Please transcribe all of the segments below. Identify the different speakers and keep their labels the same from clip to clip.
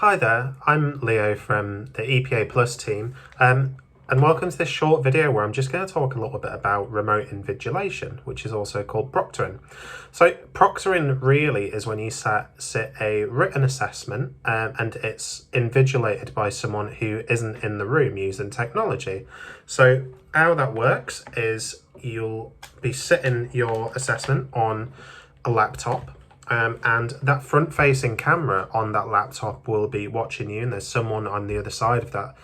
Speaker 1: Hi there, I'm Leo from the EPA Plus team, and welcome to this short video where I'm just going to talk a little bit about remote invigilation, which is also called proctoring. So proctoring really is when you sit a written assessment and it's invigilated by someone who isn't in the room using technology. So how that works is you'll be sitting your assessment on a laptop. And that front-facing camera on that laptop will be watching you, and there's someone on the other side of that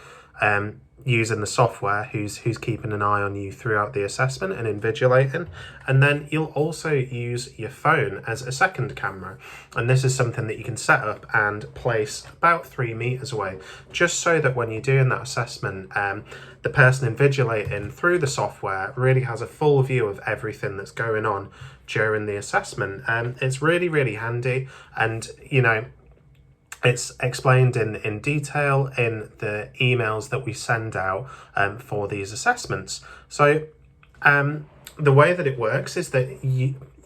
Speaker 1: using the software who's keeping an eye on you throughout the assessment and invigilating. And then you'll also use your phone as a second camera, and this is something that you can set up and place about 3 meters away, just so that when you're doing that assessment, the person invigilating through the software really has a full view of everything that's going on during the assessment. It's really handy, and it's explained in detail in the emails that we send out for these assessments. So the way that it works is that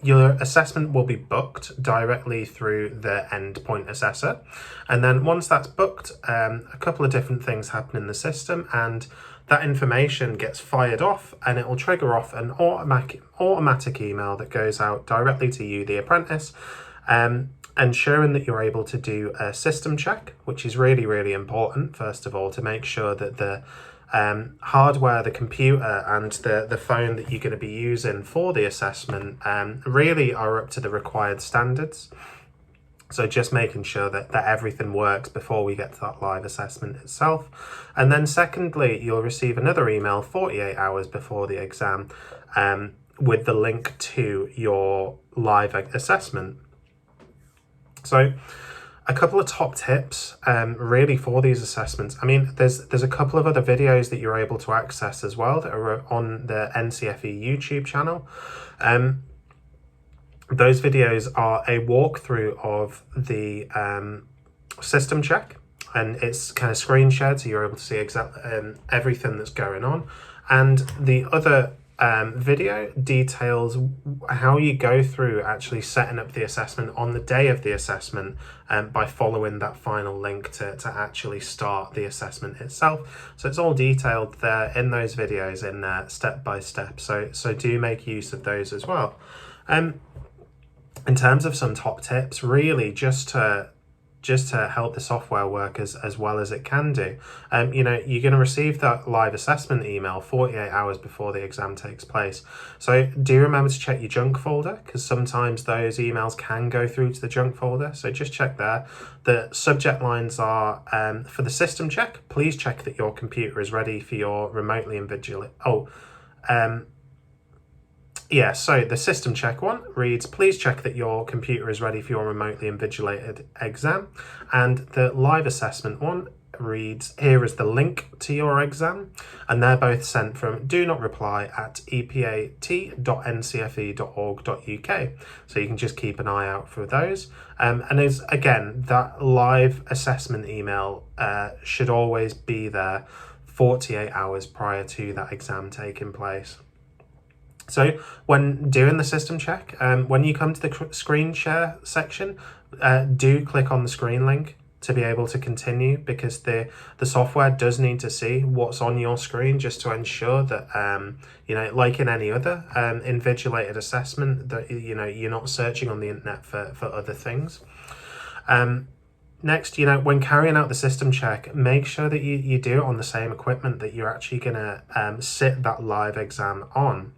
Speaker 1: your assessment will be booked directly through the endpoint assessor, and then once that's booked, a couple of different things happen in the system, and that information gets fired off, and it will trigger off an automatic email that goes out directly to you, the apprentice, ensuring that you're able to do a system check, which is really important, first of all, to make sure that the hardware, the computer and the phone that you're going to be using for the assessment really are up to the required standards. So just making sure that everything works before we get to that live assessment itself. And then secondly, you'll receive another email 48 hours before the exam with the link to your live assessment. So a couple of top tips really for these assessments. I mean, there's a couple of other videos that you're able to access as well that are on the NCFE YouTube channel. Those videos are a walkthrough of the system check, and it's kind of screen shared, so you're able to see exactly everything that's going on. And the other video details how you go through actually setting up the assessment on the day of the assessment by following that final link to actually start the assessment itself. So it's all detailed there in those videos in step by step. So do make use of those as well. In terms of some top tips, really just to help the software work as well as it can do. You're going to receive that live assessment email 48 hours before the exam takes place. So do remember to check your junk folder, because sometimes those emails can go through to the junk folder. So just check there. The subject lines are for the system check, please check that your computer is ready for your remotely invigilate. So the system check one reads, please check that your computer is ready for your remotely invigilated exam. And the live assessment one reads, here is the link to your exam. And they're both sent from do not reply at epat.ncfe.org.uk. So you can just keep an eye out for those. And as again, that live assessment email should always be there 48 hours prior to that exam taking place. So when doing the system check, when you come to the screen share section, do click on the screen link to be able to continue, because the software does need to see what's on your screen, just to ensure that, like in any other invigilated assessment, that, you're not searching on the internet for other things. Next, when carrying out the system check, make sure that you do it on the same equipment that you're actually going to sit that live exam on,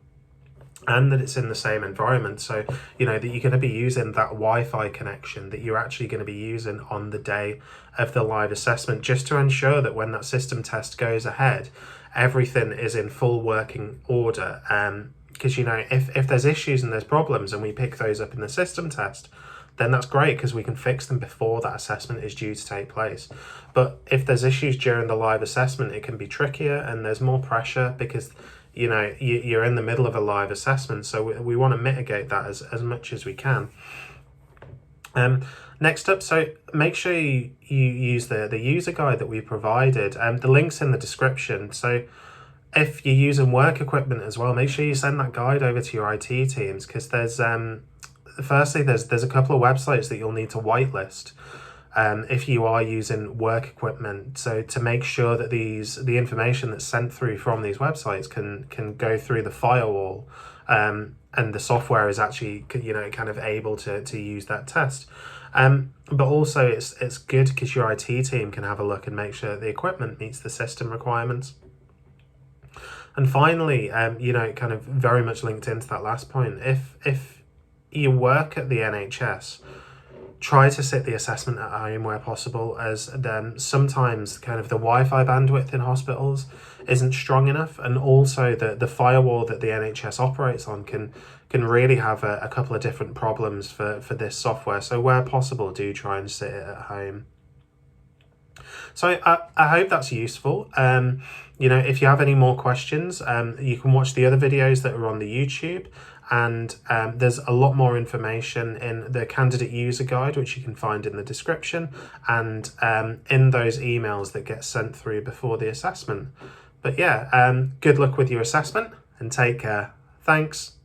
Speaker 1: and that it's in the same environment. So, that you're going to be using that Wi-Fi connection that you're actually going to be using on the day of the live assessment, just to ensure that when that system test goes ahead, everything is in full working order. Because, if there's issues and there's problems and we pick those up in the system test, then that's great, because we can fix them before that assessment is due to take place. But if there's issues during the live assessment, it can be trickier and there's more pressure, because you're in the middle of a live assessment, so we want to mitigate that as much as we can. Next up, so make sure you use the user guide that we provided. The link's in the description. So if you're using work equipment as well, make sure you send that guide over to your IT teams, because there's firstly there's a couple of websites that you'll need to whitelist. if you are using work equipment, so to make sure that the information that's sent through from these websites can go through the firewall, and the software is actually, you know, kind of able to use that test. But also it's good because your IT team can have a look and make sure that the equipment meets the system requirements. And finally, you know, kind of very much linked into that last point, if you work at the NHS, try to sit the assessment at home where possible, as sometimes kind of the Wi-Fi bandwidth in hospitals isn't strong enough, and also the firewall that the NHS operates on can really have a couple of different problems for this software. So where possible, do try and sit it at home. So I hope that's useful. You know, if you have any more questions, you can watch the other videos that are on the YouTube, and there's a lot more information in the candidate user guide, which you can find in the description, and in those emails that get sent through before the assessment. But yeah, good luck with your assessment and take care. Thanks.